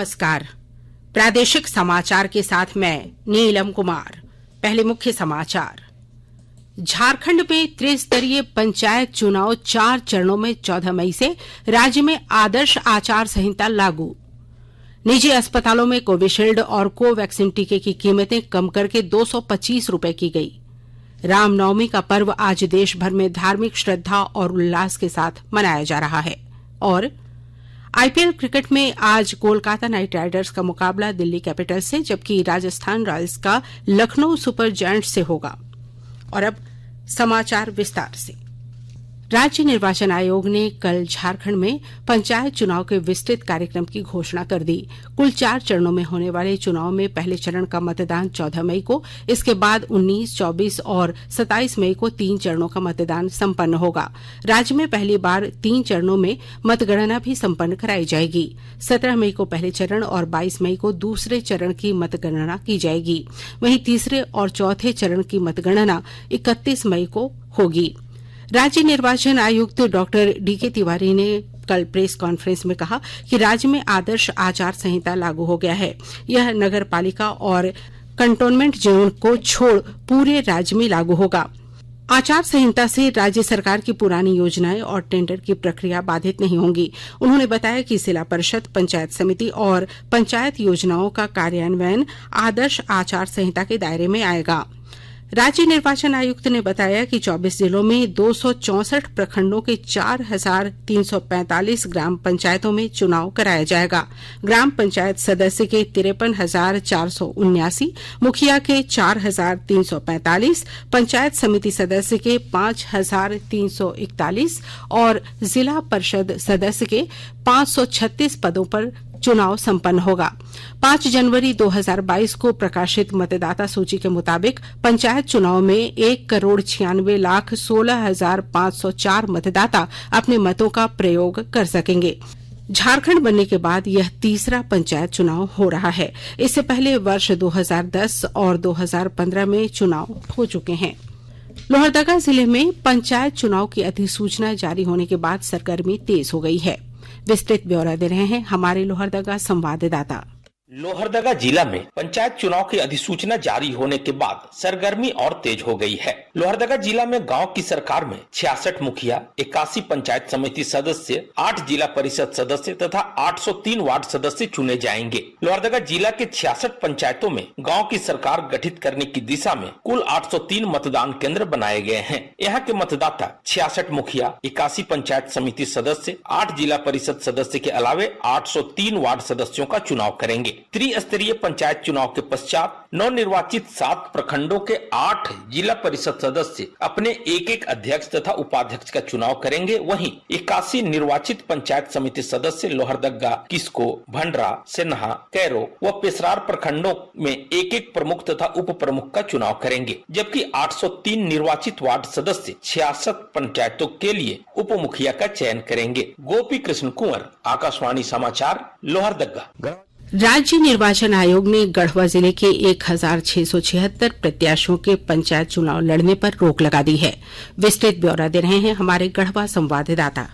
नमस्कार। प्रादेशिक समाचार के साथ मैं नीलम कुमार। पहले मुख्य समाचार। झारखंड में त्रिस्तरीय पंचायत चुनाव 4 चरणों में 14 मई से राज्य में आदर्श आचार संहिता लागू। निजी अस्पतालों में कोविशील्ड और कोवैक्सीन टीके की कीमतें कम करके 225 रुपए की गई। रामनवमी का पर्व आज देश भर में धार्मिक श्रद्धा और उल्लास के साथ मनाया जा रहा है। और आईपीएल क्रिकेट में आज कोलकाता नाइट राइडर्स का मुकाबला दिल्ली कैपिटल्स से, जबकि राजस्थान रॉयल्स का लखनऊ सुपर जायंट्स से होगा। और अब समाचार विस्तार से। राज्य निर्वाचन आयोग ने कल झारखंड में पंचायत चुनाव के विस्तृत कार्यक्रम की घोषणा कर दी। कुल 4 चरणों में होने वाले चुनाव में पहले चरण का मतदान 14 मई को, इसके बाद 19, 24 और 27 मई को 3 चरणों का मतदान संपन्न होगा। राज्य में पहली बार 3 चरणों में मतगणना भी संपन्न कराई जाएगी। 17 मई को पहले चरण और 22 मई को दूसरे चरण की मतगणना की जाएगी। वहीं तीसरे और चौथे चरण की मतगणना 31 मई को होगी। राज्य निर्वाचन आयुक्त डॉक्टर डीके तिवारी ने कल प्रेस कॉन्फ्रेंस में कहा कि राज्य में आदर्श आचार संहिता लागू हो गया है। यह नगर पालिका और कंटोनमेंट जोन को छोड़ पूरे राज्य में लागू होगा। आचार संहिता से राज्य सरकार की पुरानी योजनाएं और टेंडर की प्रक्रिया बाधित नहीं होंगी। उन्होंने बताया कि जिला परिषद, पंचायत समिति और पंचायत योजनाओं का कार्यान्वयन आदर्श आचार संहिता के दायरे में आएगा। राज्य निर्वाचन आयुक्त ने बताया कि 24 जिलों में 264 प्रखंडों के 4,345 ग्राम पंचायतों में चुनाव कराया जाएगा। ग्राम पंचायत सदस्य के 53,479, मुखिया के 4,345, पंचायत समिति सदस्य के 5,341 और जिला परिषद सदस्य के 536 पदों पर चुनाव संपन्न होगा। 5 जनवरी 2022 को प्रकाशित मतदाता सूची के मुताबिक पंचायत चुनाव में 1,96,16,504 मतदाता अपने मतों का प्रयोग कर सकेंगे। झारखंड बनने के बाद यह तीसरा पंचायत चुनाव हो रहा है। इससे पहले वर्ष 2010 और 2015 में चुनाव हो चुके हैं। लोहरदगा जिले में पंचायत चुनाव की अधिसूचना जारी होने के बाद सरगर्मी तेज हो गई है। विस्तृत ब्यौरा दे रहे हैं हमारे लोहरदगा संवाददाता। लोहरदगा जिला में पंचायत चुनाव की अधिसूचना जारी होने के बाद सरगर्मी और तेज हो गई है। लोहरदगा जिला में गांव की सरकार में 66 मुखिया, 81 पंचायत समिति सदस्य, 8 जिला परिषद सदस्य तथा 803 वार्ड सदस्य चुने जाएंगे। लोहरदगा जिला के 66 पंचायतों में गांव की सरकार गठित करने की दिशा में कुल 803 मतदान केंद्र बनाए गए हैं। यहाँ के मतदाता 66 मुखिया, 81 पंचायत समिति सदस्य, 8 जिला परिषद सदस्य के अलावे 803 वार्ड सदस्यों का चुनाव करेंगे। त्रिस्तरीय पंचायत चुनाव के पश्चात नवनिर्वाचित 7 प्रखंडों के 8 जिला परिषद सदस्य अपने एक अध्यक्ष तथा उपाध्यक्ष का चुनाव करेंगे। वहीं 81 निर्वाचित पंचायत समिति सदस्य लोहरदगा, किस्को, भंडरा, सेन्हा, कैरो व पेसरार प्रखंडों में एक प्रमुख तथा उप प्रमुख का चुनाव करेंगे। जबकि 803 निर्वाचित वार्ड सदस्य 66 पंचायतों के लिए उप मुखिया का चयन करेंगे। गोपी कृष्ण कुंवर, आकाशवाणी समाचार, लोहरदगा। राज्य निर्वाचन आयोग ने गढ़वा जिले के 1,676 प्रत्याशियों के पंचायत चुनाव लड़ने पर रोक लगा दी है। विस्तृत ब्यौरा दे रहे हैं हमारे गढ़वा संवाददाता।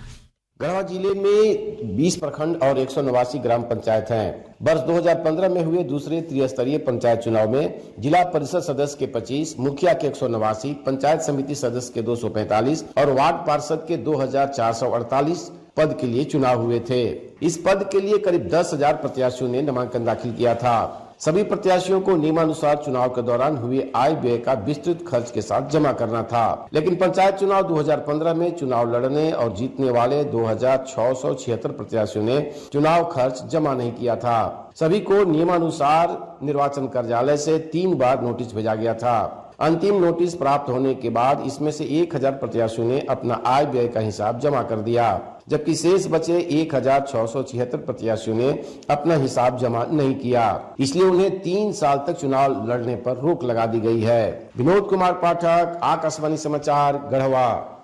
गढ़वा जिले में 20 प्रखंड और 189 ग्राम पंचायत हैं। वर्ष 2015 में हुए दूसरे त्रिस्तरीय पंचायत चुनाव में जिला परिषद सदस्य के 25, मुखिया के 189, पंचायत समिति सदस्य के 245 और वार्ड पार्षद के 2,448 पद के लिए चुनाव हुए थे। इस पद के लिए करीब 10,000 प्रत्याशियों ने नामांकन दाखिल किया था। सभी प्रत्याशियों को नियमानुसार चुनाव के दौरान हुए आय व्यय का विस्तृत खर्च के साथ जमा करना था। लेकिन पंचायत चुनाव 2015 में चुनाव लड़ने और जीतने वाले 2,676 प्रत्याशियों ने चुनाव खर्च जमा नहीं किया था। सभी को नियमानुसार निर्वाचन कार्यालय से 3 बार नोटिस भेजा गया था। अंतिम नोटिस प्राप्त होने के बाद इसमें से 1,000 प्रत्याशियों ने अपना आय व्यय का हिसाब जमा कर दिया, जबकि शेष बचे 1,676 प्रत्याशियों ने अपना हिसाब जमा नहीं किया। इसलिए उन्हें 3 साल तक चुनाव लड़ने पर रोक लगा दी गई है। विनोद कुमार पाठक, आकाशवाणी समाचार, गढ़वा।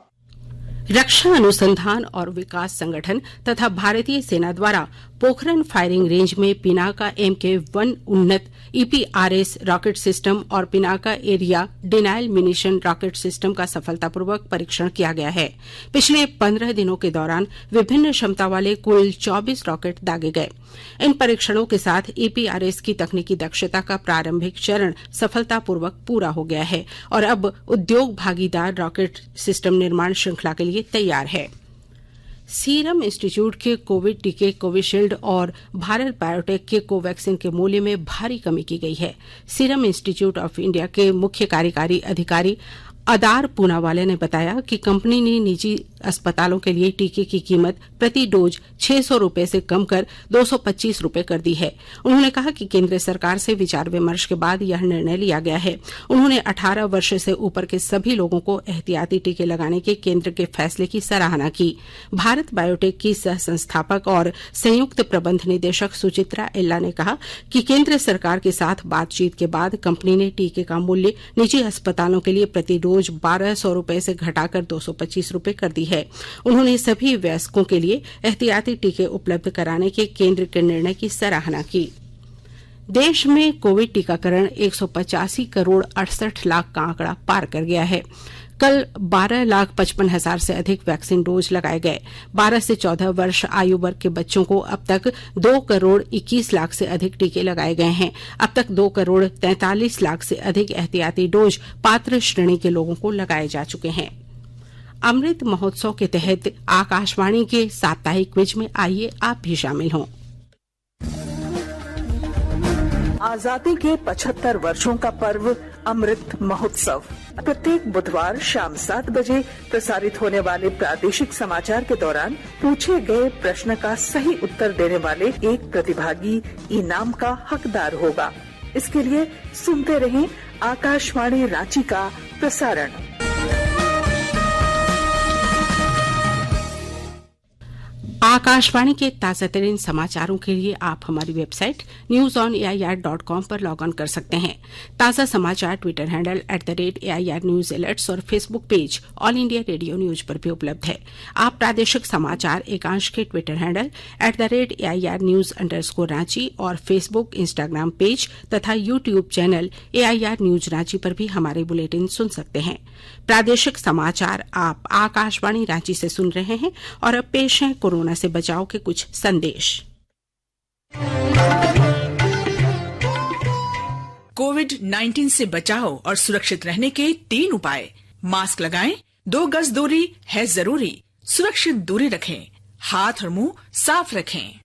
रक्षा अनुसंधान और विकास संगठन तथा भारतीय सेना द्वारा पोखरण फायरिंग रेंज में पिनाका MK-1 उन्नत EPRS रॉकेट सिस्टम और Pinaka area denial munition rocket system का सफलतापूर्वक परीक्षण किया गया है। पिछले 15 दिनों के दौरान विभिन्न क्षमता वाले कुल 24 रॉकेट दागे गए। इन परीक्षणों के साथ EPRS की तकनीकी दक्षता का प्रारंभिक चरण सफलतापूर्वक पूरा हो गया है और अब उद्योग भागीदार रॉकेट सिस्टम निर्माण श्रृंखला के लिए तैयार है। सीरम इंस्टीट्यूट के कोविड टीके कोविशील्ड और भारत बायोटेक के कोवैक्सीन के मूल्य में भारी कमी की गई है। सीरम इंस्टीट्यूट ऑफ इंडिया के मुख्य कार्यकारी अधिकारी अदार पूनावाला ने बताया कि कंपनी ने निजी अस्पतालों के लिए टीके की कीमत प्रति डोज 600 रुपए से कम कर 225 रुपए कर दी है। उन्होंने कहा कि केंद्र सरकार से विचार विमर्श के बाद यह निर्णय लिया गया है। उन्होंने 18 वर्ष से ऊपर के सभी लोगों को एहतियाती टीके लगाने के केंद्र के फैसले की सराहना की। भारत बायोटेक की सह संस्थापक और संयुक्त प्रबंध निदेशक सुचित्रा एल्ला ने कहा कि केंद्र सरकार के साथ बातचीत के बाद कंपनी ने टीके का मूल्य निजी अस्पतालों के लिए प्रति डोज 1200 रुपए से घटाकर 225 रुपए कर दी है। उन्होंने सभी वयस्कों के लिए एहतियाती टीके उपलब्ध कराने के केंद्र के निर्णय की सराहना की। देश में कोविड टीकाकरण 185 करोड़ 68 लाख का आंकड़ा पार कर गया है। कल 12,55,000 से अधिक वैक्सीन डोज लगाए गए। 12 से 14 वर्ष आयु वर्ग के बच्चों को अब तक 2 करोड़ 21 लाख से अधिक टीके लगाए गए हैं। अब तक 2 करोड़ 43 लाख से अधिक एहतियाती डोज पात्र श्रेणी के लोगों को लगाए जा चुके हैं। अमृत महोत्सव के तहत आकाशवाणी के साप्ताहिक क्विज में आइए आप भी शामिल हों। आजादी के 75 वर्षों का पर्व अमृत महोत्सव प्रत्येक बुधवार शाम 7 बजे प्रसारित होने वाले प्रादेशिक समाचार के दौरान पूछे गए प्रश्न का सही उत्तर देने वाले एक प्रतिभागी इनाम का हकदार होगा। इसके लिए सुनते रहें आकाशवाणी रांची का प्रसारण। आकाशवाणी के ताजा तरीन समाचारों के लिए आप हमारी वेबसाइट newsonair.com पर लॉग ऑन कर सकते हैं। ताजा समाचार Twitter handle @AIR News Alerts और Facebook page all India radio news पर भी उपलब्ध है। आप प्रादेशिक समाचार एकांश के ट्विटर हैंडल @AIR News_Ranchi और फेसबुक, इंस्टाग्राम पेज तथा YouTube channel AIR News Ranchi पर भी हमारे बुलेटिन सुन सकते हैं। प्रादेशिक समाचार आप आकाशवाणी रांची से सुन रहे हैं और अब पेश है कोरोना से बचाव के कुछ संदेश। कोविड-19 से बचाव और सुरक्षित रहने के 3 उपाय। मास्क लगाएं, 2 गज दूरी है जरूरी, सुरक्षित दूरी रखें, हाथ और मुंह साफ रखें।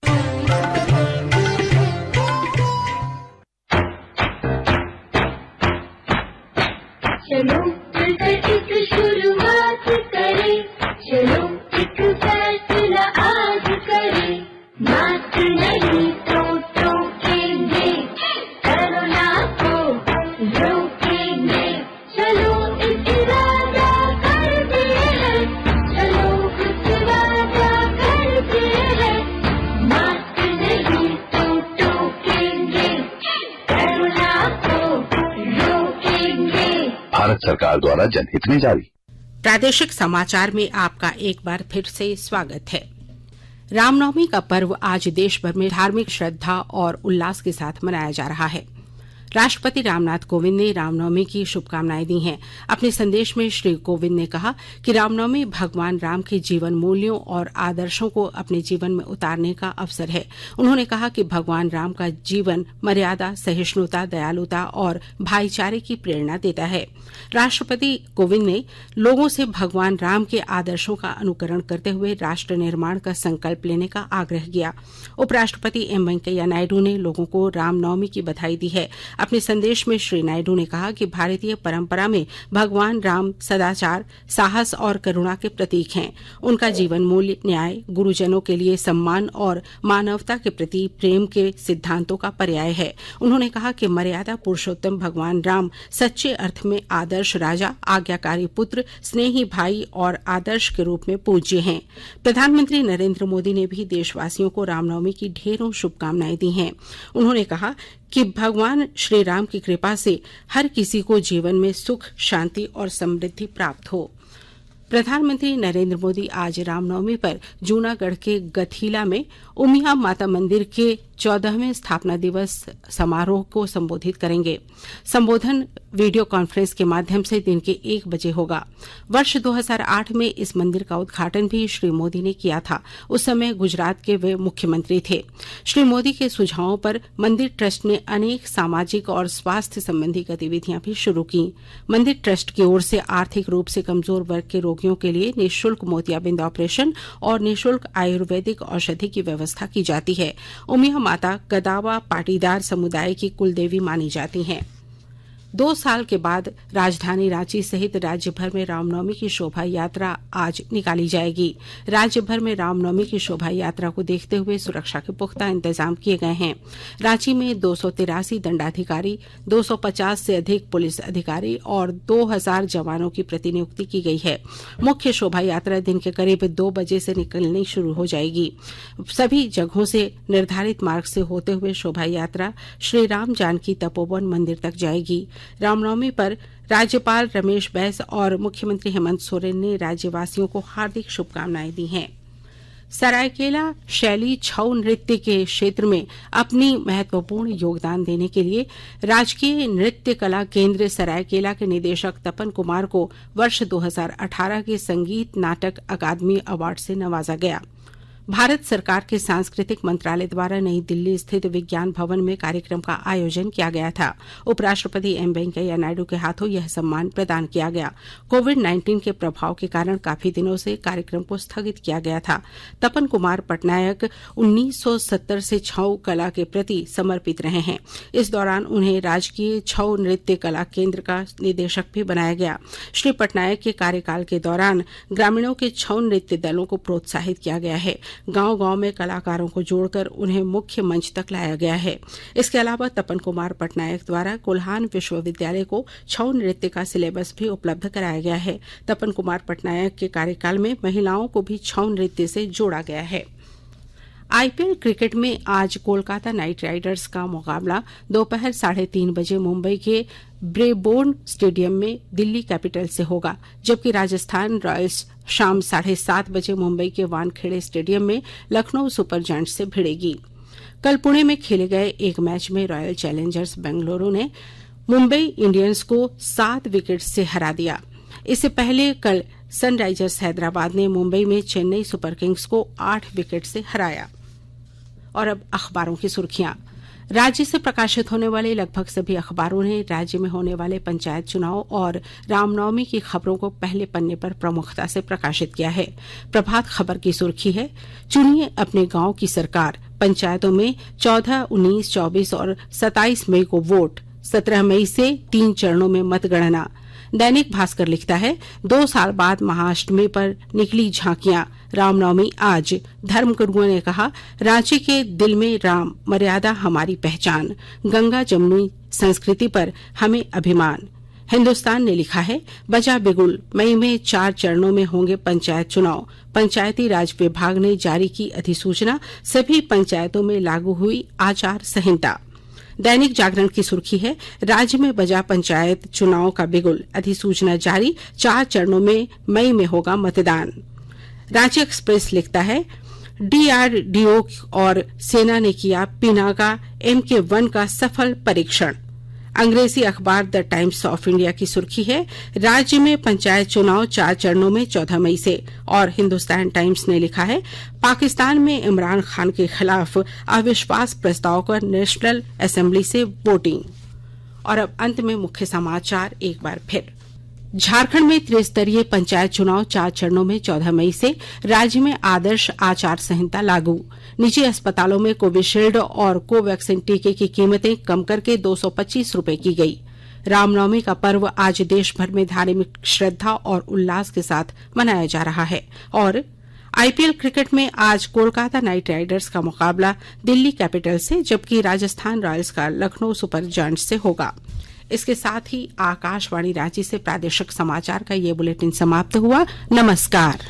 चलो मिलकर एक शुरुआत करें, चलो एक फैसला आज करें, मास्क नहीं तो टोकेंगे, कोरोना को रोकेंगे, चलो एक इरादा करते हैं, चलो कुछ वादा करते हैं, मास्क नहीं तो टोकेंगे, कोरोना को रोकेंगे। भारत सरकार द्वारा जनहित में जारी। प्रादेशिक समाचार में आपका एक बार फिर से स्वागत है। रामनवमी का पर्व आज देश भर में धार्मिक श्रद्धा और उल्लास के साथ मनाया जा रहा है। राष्ट्रपति रामनाथ कोविंद ने रामनवमी की शुभकामनाएं दी हैं। अपने संदेश में श्री कोविंद ने कहा कि रामनवमी भगवान राम के जीवन मूल्यों और आदर्शों को अपने जीवन में उतारने का अवसर है। उन्होंने कहा कि भगवान राम का जीवन मर्यादा, सहिष्णुता, दयालुता और भाईचारे की प्रेरणा देता है। राष्ट्रपति कोविंद ने लोगों से भगवान राम के आदर्शों का अनुकरण करते हुए राष्ट्र निर्माण का संकल्प लेने का आग्रह किया। उपराष्ट्रपति एम वेंकैया नायडू ने लोगों को रामनवमी की बधाई दी है। अपने संदेश में श्री नायडू ने कहा कि भारतीय परंपरा में भगवान राम सदाचार, साहस और करुणा के प्रतीक हैं। उनका जीवन मूल्य न्याय, गुरुजनों के लिए सम्मान और मानवता के प्रति प्रेम के सिद्धांतों का पर्याय है। उन्होंने कहा कि मर्यादा पुरुषोत्तम भगवान राम सच्चे अर्थ में आदर्श राजा, आज्ञाकारी पुत्र, स्नेही भाई और आदर्श के रूप में पूज्य हैं। प्रधानमंत्री नरेंद्र मोदी ने भी देशवासियों को रामनवमी की ढेरों शुभकामनाएं दी हैं। उन्होंने कहा कि भगवान श्री राम की कृपा से हर किसी को जीवन में सुख, शांति और समृद्धि प्राप्त हो। प्रधानमंत्री नरेंद्र मोदी आज रामनवमी पर जूनागढ़ के गथीला में उमिया माता मंदिर के 14वें स्थापना दिवस समारोह को संबोधित करेंगे। संबोधन वीडियो कॉन्फ्रेंस के माध्यम से दिन के 1 बजे होगा। वर्ष 2008 में इस मंदिर का उद्घाटन भी श्री मोदी ने किया था। उस समय गुजरात के वे मुख्यमंत्री थे। श्री मोदी के सुझावों पर मंदिर ट्रस्ट ने अनेक सामाजिक और स्वास्थ्य संबंधी गतिविधियां भी शुरू की। मंदिर ट्रस्ट की ओर से आर्थिक रूप से कमजोर वर्ग के रोगियों के लिए निःशुल्क मोतियाबिंद ऑपरेशन और निःशुल्क आयुर्वेदिक औषधि की व्यवस्था की जाती है। उमिया माता गदावा पाटीदार समुदाय की कुलदेवी मानी जाती हैं। 2 साल के बाद राजधानी रांची सहित राज्य भर में रामनवमी की शोभा यात्रा आज निकाली जाएगी। राज्य भर में रामनवमी की शोभा यात्रा को देखते हुए सुरक्षा के पुख्ता इंतजाम किए गए हैं। रांची में 283 दंडाधिकारी, 250 से अधिक पुलिस अधिकारी और 2000 जवानों की प्रतिनियुक्ति की गई है। मुख्य शोभा यात्रा दिन के करीब 2 बजे से निकलनी शुरू हो जाएगी। सभी जगहों से निर्धारित मार्ग से होते हुए शोभा यात्रा श्री राम जानकी तपोवन मंदिर तक जाएगी। रामनवमी पर राज्यपाल रमेश बैस और मुख्यमंत्री हेमंत सोरेन ने राज्यवासियों को हार्दिक शुभकामनाएं दी हैं। सरायकेला शैली छऊ नृत्य के क्षेत्र में अपनी महत्वपूर्ण योगदान देने के लिए राजकीय नृत्य कला केंद्र सरायकेला के निदेशक तपन कुमार को वर्ष 2018 के संगीत नाटक अकादमी अवार्ड से नवाजा गया। भारत सरकार के सांस्कृतिक मंत्रालय द्वारा नई दिल्ली स्थित विज्ञान भवन में कार्यक्रम का आयोजन किया गया था। उपराष्ट्रपति एम वेंकैया नायडू के हाथों यह सम्मान प्रदान किया गया। कोविड-19 के प्रभाव के कारण काफी दिनों से कार्यक्रम को स्थगित किया गया था। तपन कुमार पटनायक 1970 से छऊ कला के प्रति समर्पित रहे हैं। इस दौरान उन्हें राजकीय छऊ नृत्य कला केंद्र का निदेशक भी बनाया गया। श्री पटनायक के कार्यकाल के दौरान ग्रामीणों के छऊ नृत्य दलों को प्रोत्साहित किया गया है। गांव-गांव में कलाकारों को जोड़कर उन्हें मुख्य मंच तक लाया गया है। इसके अलावा तपन कुमार पटनायक द्वारा कोल्हान विश्वविद्यालय को छऊ नृत्य का सिलेबस भी उपलब्ध कराया गया है। तपन कुमार पटनायक के कार्यकाल में महिलाओं को भी छऊ नृत्य से जोड़ा गया है। आईपीएल क्रिकेट में आज कोलकाता नाइट राइडर्स का मुकाबला दोपहर 3:30 बजे मुंबई के ब्रेबोर्न स्टेडियम में दिल्ली कैपिटल से होगा, जबकि राजस्थान रॉयल्स शाम 7:30 बजे मुंबई के वानखेड़े स्टेडियम में लखनऊ सुपर जायंट्स से भिड़ेगी। कल पुणे में खेले गए एक मैच में रॉयल चैलेंजर्स बेंगलुरु ने मुंबई इंडियंस को 7 विकेट से हरा दिया। इससे पहले कल सनराइजर्स हैदराबाद ने मुंबई में चेन्नई सुपर किंग्स को 8 विकेट से हराया। और अब अखबारों की सुर्खियां। राज्य से प्रकाशित होने वाले लगभग सभी अखबारों ने राज्य में होने वाले पंचायत चुनाव और रामनवमी की खबरों को पहले पन्ने पर प्रमुखता से प्रकाशित किया है। प्रभात खबर की सुर्खी है, चुनिए अपने गांव की सरकार, पंचायतों में 14, 19, 24 और 27 मई को वोट, 17 मई से 3 चरणों में मतगणना। दैनिक भास्कर लिखता है, 2 साल बाद महाअष्टमी पर निकली झांकियां, रामनवमी आज, धर्मगुरुओं ने कहा, रांची के दिल में राम, मर्यादा हमारी पहचान, गंगा जमुनी संस्कृति पर हमें अभिमान। हिन्दुस्तान ने लिखा है, बजा बिगुल, मई में 4 चरणों में होंगे पंचायत चुनाव, पंचायती राज विभाग ने जारी की अधिसूचना, सभी पंचायतों में लागू हुई आचार संहिता। दैनिक जागरण की सुर्खी है, राज्य में बजा पंचायत चुनाव का बिगुल, अधिसूचना जारी, 4 चरणों में मई में होगा मतदान। रांची एक्सप्रेस लिखता है, डीआरडीओ और सेना ने किया पिनाका MK1 का सफल परीक्षण। अंग्रेजी अखबार द टाइम्स ऑफ इंडिया की सुर्खी है, राज्य में पंचायत चुनाव 4 चरणों में 14 मई से। और हिंदुस्तान टाइम्स ने लिखा है, पाकिस्तान में इमरान खान के खिलाफ अविश्वास प्रस्ताव पर नेशनल असेंबली से वोटिंग। और अब अंत में मुख्य समाचार एक बार फिर। झारखंड में त्रिस्तरीय पंचायत चुनाव 4 चरणों में 14 मई से। राज्य में आदर्श आचार संहिता लागू। निजी अस्पतालों में कोविशील्ड और कोवैक्सीन टीके की कीमतें कम करके 225 रूपये की गई। रामनवमी का पर्व आज देश भर में धार्मिक श्रद्धा और उल्लास के साथ मनाया जा रहा है। और आईपीएल क्रिकेट में आज कोलकाता नाइट राइडर्स का मुकाबला दिल्ली कैपिटल से, जबकि राजस्थान रॉयल्स का लखनऊ सुपर जायंट्स से होगा। इसके साथ ही आकाशवाणी रांची से प्रादेशिक समाचार का ये बुलेटिन समाप्त हुआ। नमस्कार।